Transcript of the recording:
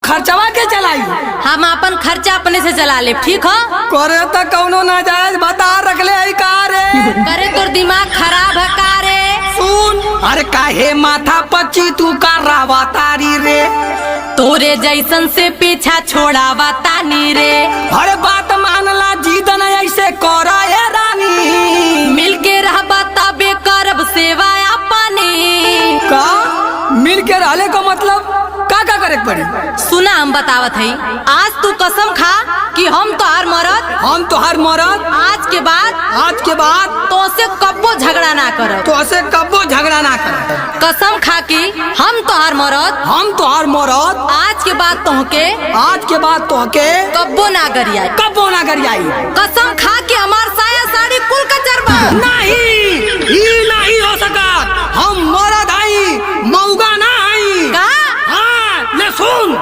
खर्चवा के चलाई। हम अपन खर्चा अपने से चला ले, ठीक हो? करे तो कौनो नाजायज बता रख ले का रे। करे तोर दिमाग खराब है का रे? सुन, अरे काहे माथा पच्ची तू का रावा तारी रे। तोरे जैसन से पीछा छोड़ावा तानी रे। अरे बात मानला जीत न ऐसे करा ये रानी। मिल के रहबा तबे करब सेवा अपनी। का मिल के रहले का मतलब का करे पड़ी? सुना हम बतावत हई, आज तू कसम खा कि हम तोहार मरद, हम तोहार मरद आज के बाद तो से कब्बो झगड़ा ना करब। तो से कब्बो झगड़ा ना कर। कसम खा कि हम तोहार मरद आज के बाद तोहके कब्बो ना गरियाई। कसम खा कि हमार साया साड़ी कुल कचरबा। नहीं हो सका। हम मरद आई मौगा ना आई का? हाँ ले सुन,